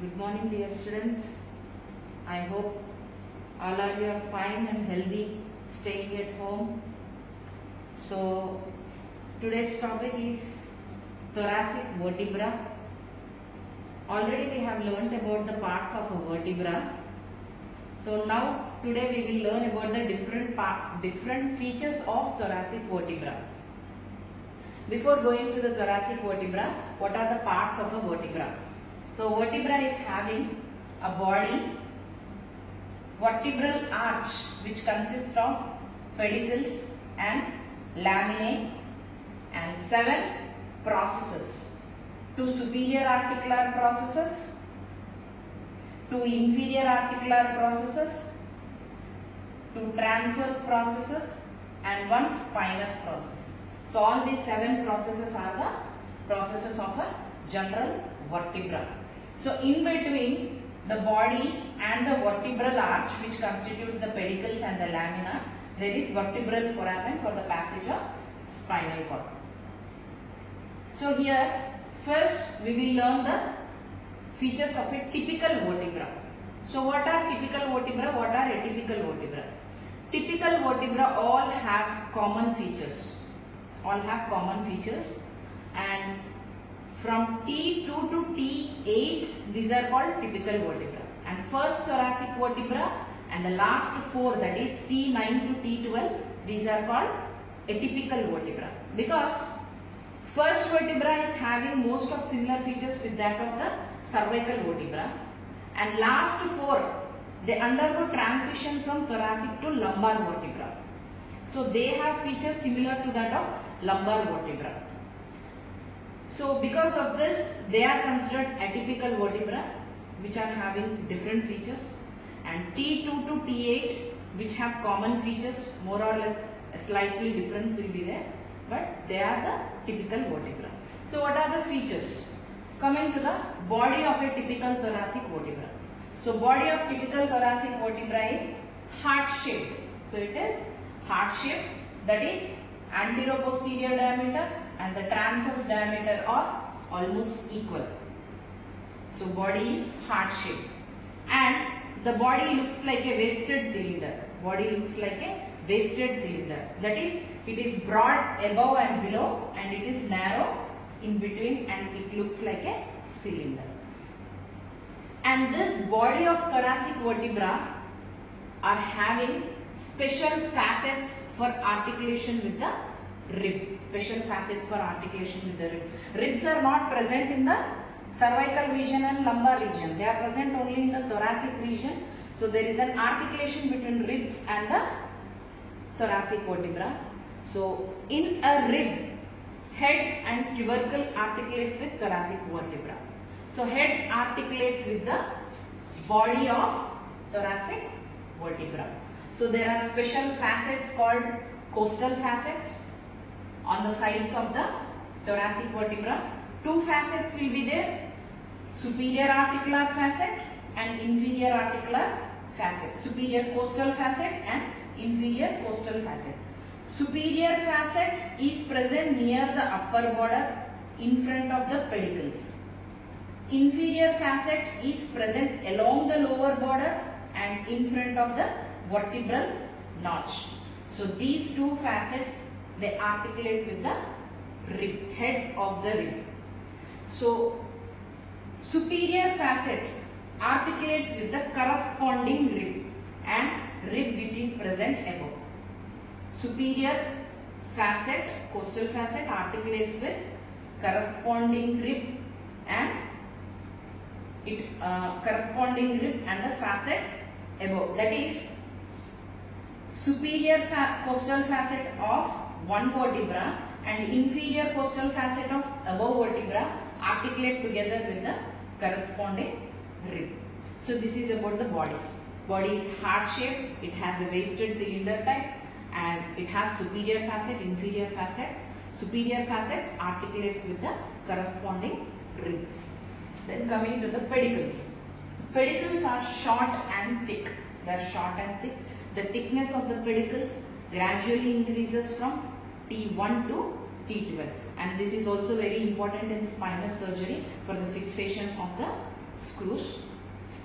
Good morning, dear students. I hope all of you are fine and healthy, staying at home. So, today's topic is thoracic vertebra. Already we have learnt about the parts of a vertebra. So now today we will learn about the different features of thoracic vertebra. Before going to the thoracic vertebra, what are the parts of a vertebra? So vertebra is having a body, vertebral arch which consists of pedicles and laminae and 7 processes. 2 superior articular processes, 2 inferior articular processes, 2 transverse processes and 1 spinous process. So all these 7 processes are the processes of a general vertebra. So in between the body and the vertebral arch which constitutes the pedicles and the lamina, there is vertebral foramen for the passage of spinal cord. So here first we will learn the features of a typical vertebra. So what are typical vertebra? What are atypical vertebra? Typical vertebra all have common features. And from T2 to T8 these are called typical vertebra. And first thoracic vertebra and the last 4, that is T9 to T12, these are called atypical vertebra. Because first vertebra is having most of similar features with that of the cervical vertebra, and last 4 they undergo transition from thoracic to lumbar vertebra. So they have features similar to that of lumbar vertebra. So because of this they are considered atypical vertebra which are having different features, and T2 to T8 which have common features, more or less slightly difference will be there, but they are the typical vertebra. So what are the features? Coming to the body of a typical thoracic vertebra. So body of typical thoracic vertebra is heart shaped. So it is heart shaped, that is anterior-posterior diameter and the transverse diameter are almost equal. So body is heart shaped and the body looks like a waisted cylinder. That is, it is broad above and below and it is narrow in between and it looks like a cylinder. And this body of thoracic vertebra are having special facets for articulation with the rib. Ribs are not present in the cervical region and lumbar region. They are present only in the thoracic region. So there is an articulation between ribs and the thoracic vertebra. So in a rib, head and tubercle articulates with thoracic vertebra. So head articulates with the body of thoracic vertebra. So there are special facets called costal facets on the sides of the thoracic vertebra. 2 facets will be there, superior articular facet and inferior articular facet. Superior costal facet and inferior costal facet. Superior facet is present near the upper border in front of the pedicles. Inferior facet is present along the lower border and in front of the vertebral notch. So these 2 facets they articulate with the rib, head of the rib. So superior facet articulates with the corresponding rib and rib which is present above. Superior facet, costal facet articulates with corresponding rib and the facet above. That is, superior costal facet of one vertebra and inferior costal facet of above vertebra articulate together with the corresponding rib. So this is about the body. Body is heart shaped, it has a waisted cylinder type and it has superior facet, inferior facet. Superior facet articulates with the corresponding rib. Then coming to the pedicles. Pedicles are short and thick. They are short and thick. The thickness of the pedicles gradually increases from T1 to T12, and this is also very important in spinal surgery for the fixation of the screws.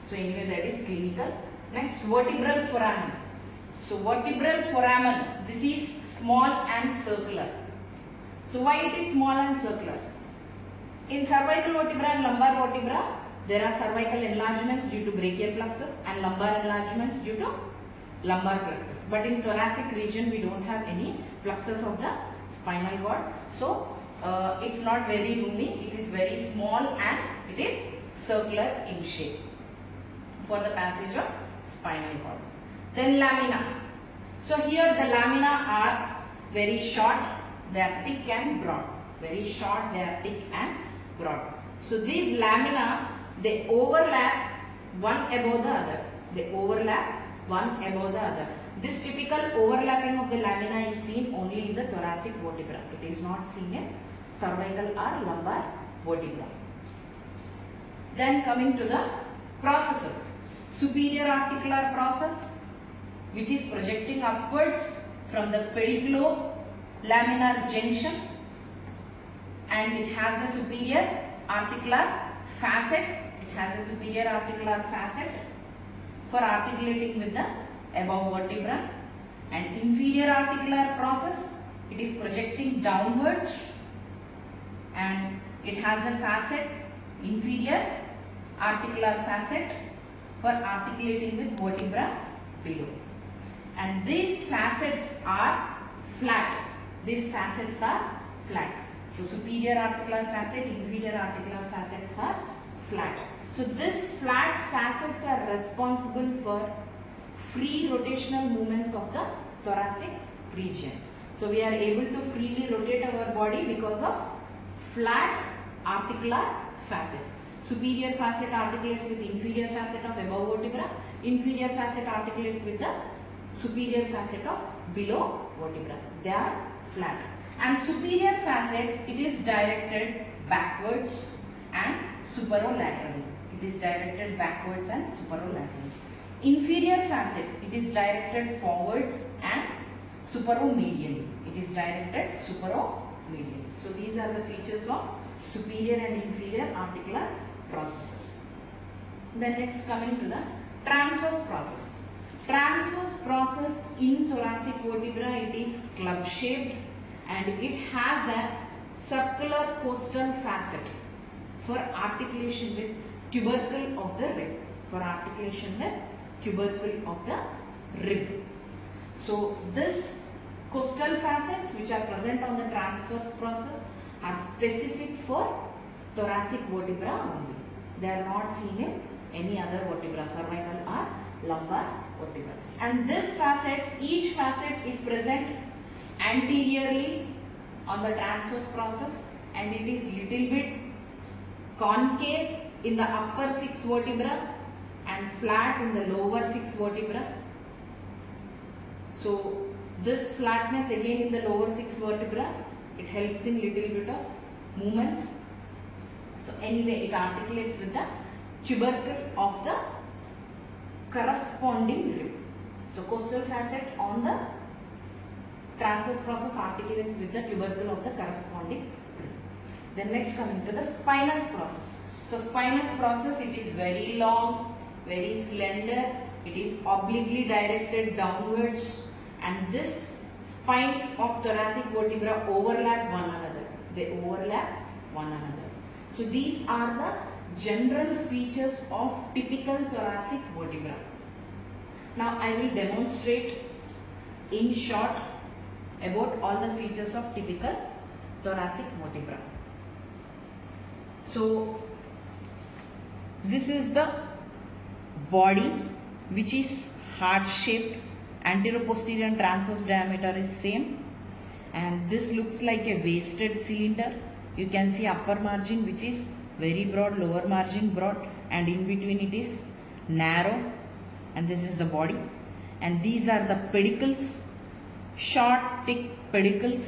So anyway, that is clinical. Next, vertebral foramen. So vertebral foramen, this is small and circular. So why it is small and circular? In cervical vertebra and lumbar vertebra, there are cervical enlargements due to brachial plexus and lumbar enlargements due to lumbar plexus. But in thoracic region, we don't have any plexus of the spinal cord. So it's not very roomy. It is very small and it is circular in shape for the passage of spinal cord. Then lamina. So here the lamina are very short, they are thick and broad. Very short, they are thick and broad. So these lamina, they overlap one above the other. They overlap one above the other. This typical overlapping of the lamina is seen only in the thoracic vertebra. It is not seen in cervical or lumbar vertebra. Then coming to the processes. Superior articular process, which is projecting upwards from the pedicellolaminar junction, and it has the superior articular facet. It has a superior articular facet for articulating with the above vertebra. And inferior articular process, it is projecting downwards and it has a facet, inferior articular facet, for articulating with vertebra below. And these facets are flat. These facets are flat. So superior articular facet, inferior articular facets are flat. So these flat facets are responsible for free rotational movements of the thoracic region. So we are able to freely rotate our body because of flat articular facets. Superior facet articulates with inferior facet of above vertebra. Inferior facet articulates with the superior facet of below vertebra. They are flat. And superior facet, it is directed backwards and superolaterally. It is directed backwards and superolaterally. Inferior facet, it is directed forwards and superomedially. It is directed superomedially. So these are the features of superior and inferior articular processes. Then next, coming to the transverse process. Transverse process in thoracic vertebra, it is club shaped and it has a circular costal facet for articulation with tubercle of the rib. For articulation with tubercle of the rib. So this costal facets which are present on the transverse process are specific for thoracic vertebra only. They are not seen in any other vertebra, cervical or lumbar vertebra. And this facet, each facet is present anteriorly on the transverse process and it is little bit concave in the upper 6 vertebra and flat in the lower 6 vertebra. So this flatness again in the lower 6 vertebra, it helps in little bit of movements. So anyway, it articulates with the tubercle of the corresponding rib. So costal facet on the transverse process articulates with the tubercle of the corresponding rib. Then next, coming to the spinous process. So spinous process, it is very long, very slender, it is obliquely directed downwards, and this spines of thoracic vertebra overlap one another. They overlap one another. So these are the general features of typical thoracic vertebra. Now I will demonstrate in short about all the features of typical thoracic vertebra. So this is the body which is heart shaped, anteroposterior and transverse diameter is same, and this looks like a wasted cylinder. You can see upper margin which is very broad, lower margin broad, and in between it is narrow, and this is the body. And these are the pedicles, short thick pedicles,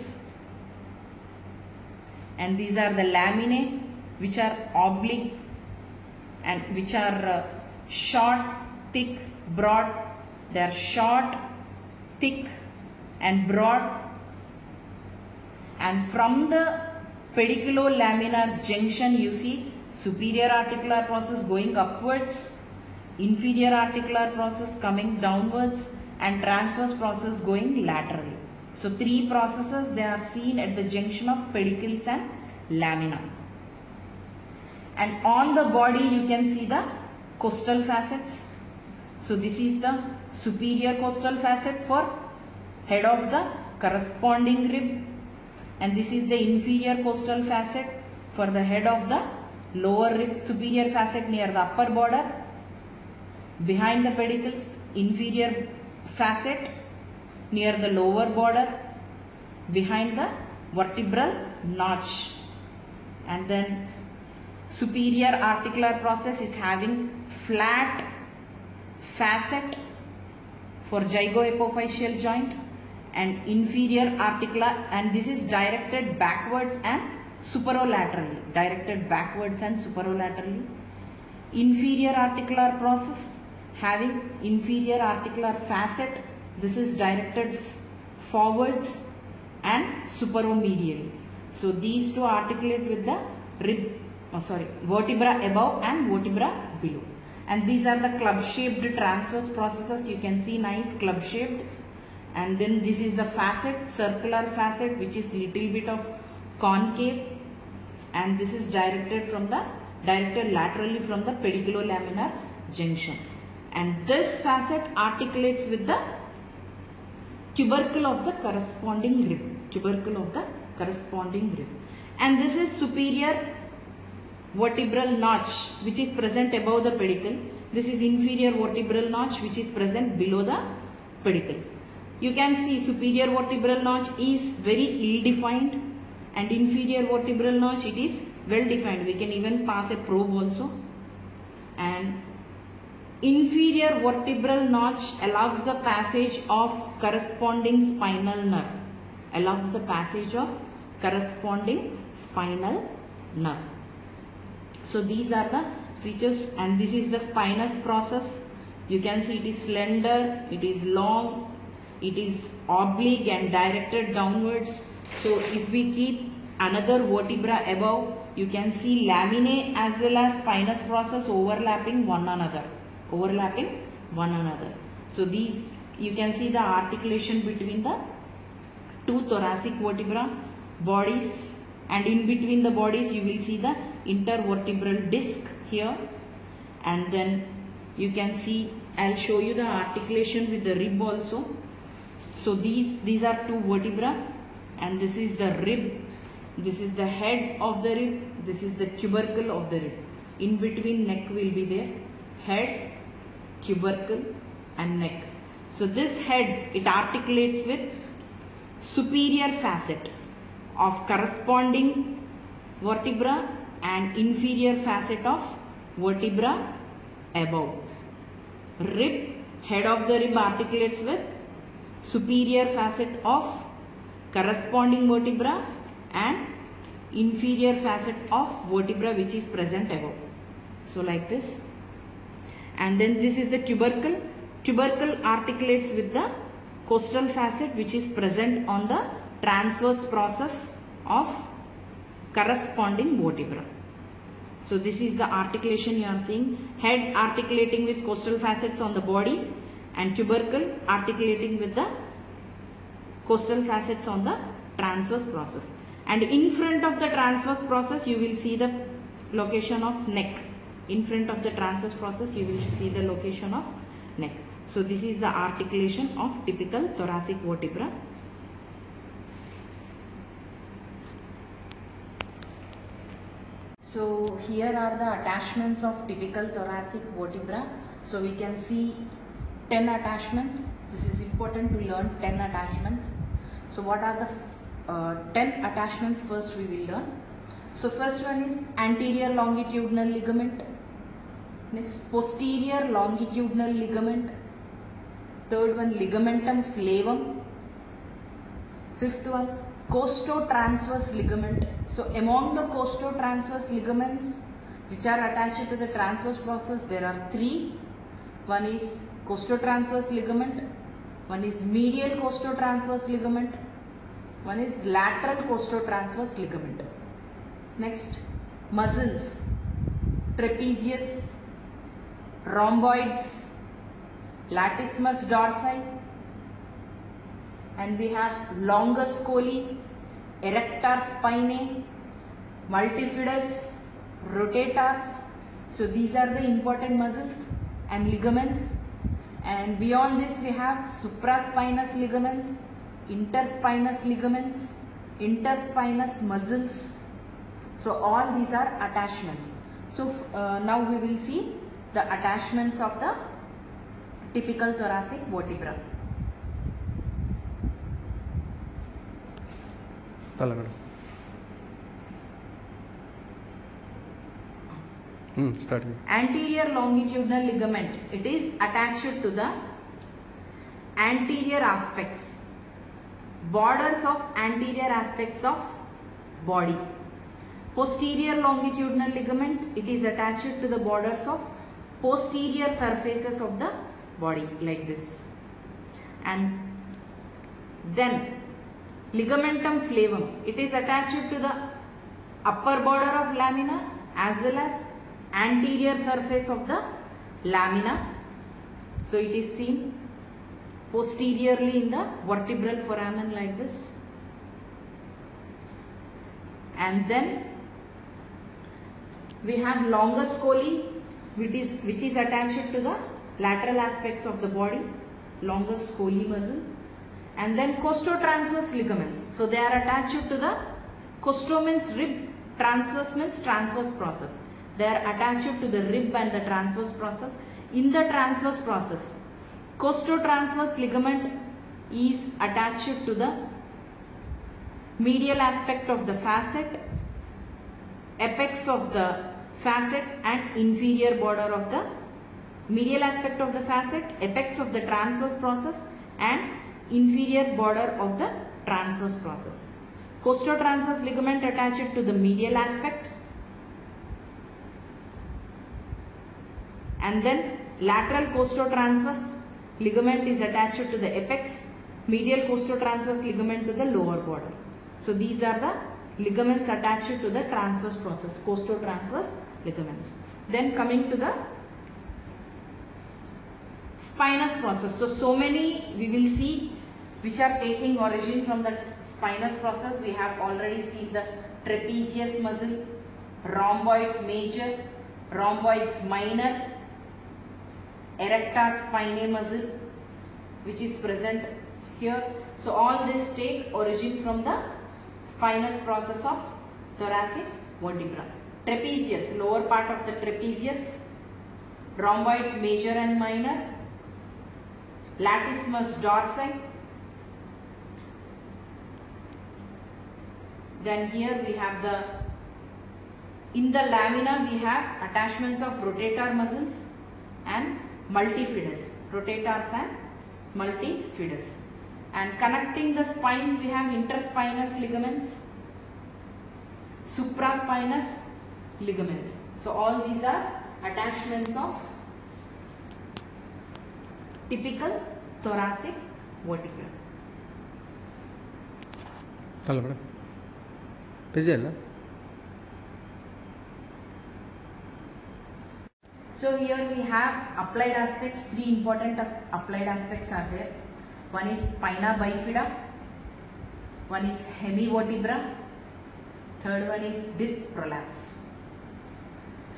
and these are the laminae which are oblique and which are short, thick, broad. They are short, thick and broad, and from the pedicellolaminar junction you see superior articular process going upwards, inferior articular process coming downwards, and transverse process going laterally. So three processes they are seen at the junction of pedicles and lamina. And on the body you can see the costal facets. So this is the superior costal facet for head of the corresponding rib, and this is the inferior costal facet for the head of the lower rib. Superior facet near the upper border, behind the pedicles. Inferior facet near the lower border, behind the vertebral notch. And then superior articular process is having flat facet for zygoepophyseal joint, and inferior articular, and this is directed backwards and superolaterally. Inferior articular process having inferior articular facet, this is directed forwards and superomedially. So these two articulate with the vertebra above and vertebra below. And these are the club shaped transverse processes. You can see nice club shaped. And then this is the facet, circular facet, which is little bit of concave, and this is directed laterally from the pediculolaminar junction. And this facet articulates with the tubercle of the corresponding rib. And this is superior vertebral notch, which is present above the pedicle. This is inferior vertebral notch, which is present below the pedicle. You can see superior vertebral notch is very ill-defined, and inferior vertebral notch, it is well-defined. We can even pass a probe also. And inferior vertebral notch allows the passage of corresponding spinal nerve. So these are the features, and this is the spinous process. You can see it is slender, it is long, it is oblique and directed downwards. So if we keep another vertebra above, you can see laminae as well as spinous process overlapping one another. So these, you can see the articulation between the two thoracic vertebra bodies, and in between the bodies you will see the intervertebral disc here. And then you can see, I'll show you the articulation with the rib also. So these are two vertebra, and this is the rib, this is the head of the rib, this is the tubercle of the rib. In between neck will be there, head, tubercle and neck. So this head, it articulates with superior facet of corresponding vertebra and inferior facet of vertebra above. Rib, head of the rib articulates with superior facet of corresponding vertebra and inferior facet of vertebra which is present above. So like this. And then this is the tubercle. Tubercle articulates with the costal facet which is present on the transverse process of corresponding vertebra. So this is the articulation you are seeing. Head articulating with costal facets on the body, and tubercle articulating with the costal facets on the transverse process. And in front of the transverse process you will see the location of neck. In front of the transverse process you will see the location of neck. So this is the articulation of typical thoracic vertebra. So here are the attachments of typical thoracic vertebra. So we can see 10 attachments. This is important to learn 10 attachments. So what are the 10 attachments? First we will learn. So first one is anterior longitudinal ligament. Next, posterior longitudinal ligament. Third one, ligamentum flavum. Fifth one, costotransverse ligament. So among the costotransverse ligaments which are attached to the transverse process, there are three. One is costotransverse ligament, one is medial costotransverse ligament, one is lateral costotransverse ligament. Next, muscles. trapezius, rhomboids, latissimus dorsi, and we have longus colli, erector spinae, multifidus, rotators. So these are the important muscles and ligaments. And beyond this we have supraspinous ligaments, interspinous ligaments, interspinous muscles. So all these are attachments. So now we will see the attachments of the typical thoracic vertebra. Anterior longitudinal ligament, it is attached to the anterior aspects, borders of anterior aspects of body. Posterior longitudinal ligament, it is attached to the borders of posterior surfaces of the body, like this. And then ligamentum flavum, it is attached to the upper border of lamina as well as anterior surface of the lamina. So it is seen posteriorly in the vertebral foramen, like this. And then we have longus colli, which is attached to the lateral aspects of the body, longus colli muscle. And then costotransverse ligaments, so they are attached to the costo means rib, transverse means transverse process. They are attached to the rib and the transverse process. In the transverse process, costotransverse ligament is attached to the medial aspect of the facet, apex of the facet and inferior border of the medial aspect of the facet, apex of the transverse process and inferior border of the transverse process. Costotransverse ligament attached to the medial aspect, and then lateral costotransverse ligament is attached to the apex, medial costotransverse ligament to the lower border. So these are the ligaments attached to the transverse process, costotransverse ligaments. Then coming to the spinous process. So many we will see which are taking origin from the spinous process. We have already seen the trapezius muscle, rhomboids major, rhomboids minor, erector spinae muscle, which is present here. So all this take origin from the spinous process of thoracic vertebra. Trapezius, lower part of the trapezius, rhomboids major and minor, latissimus dorsi. Then here we have in the lamina we have attachments of rotator muscles and multifidus, rotators and multifidus. And connecting the spines we have interspinous ligaments, supraspinous ligaments. So all these are attachments of typical thoracic vertebra. Hello, madam. So here we have applied aspects. Three important applied aspects are there. One is spina bifida, one is hemivertebra, third one is disc prolapse.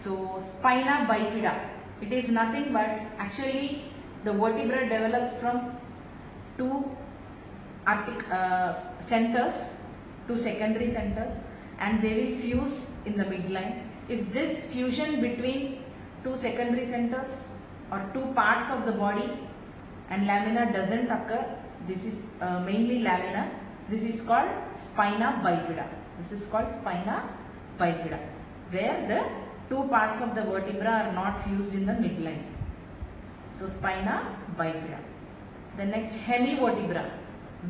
So spina bifida, it is nothing but actually the vertebra develops from two centers, two secondary centers, and they will fuse in the midline. If this fusion between two secondary centers or two parts of the body and lamina doesn't occur, this is mainly lamina, this is called spina bifida. This is called spina bifida, where the two parts of the vertebra are not fused in the midline. So spina bifida. The next, hemivertebra,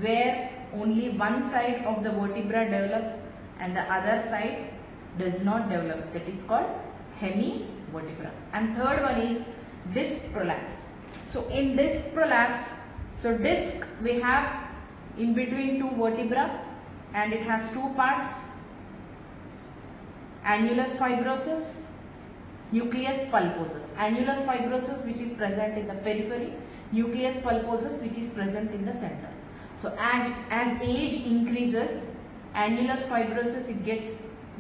where only one side of the vertebra develops and the other side does not develop. That is called hemivertebra. And third one is disc prolapse. So in disc prolapse, so disc we have in between two vertebra and it has two parts, annulus fibrosus nucleus pulposus. Annulus fibrosus which is present in the periphery, nucleus pulposus which is present in the center. So as age increases, annulus fibrosus it gets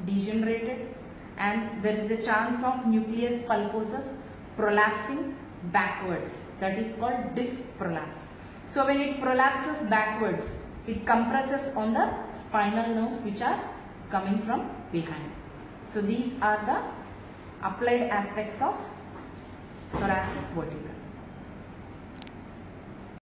degenerated and there is a chance of nucleus pulposus prolapsing backwards. That is called disc prolapse. So when it prolapses backwards, it compresses on the spinal nerves which are coming from behind. So these are the applied aspects of thoracic vertebra.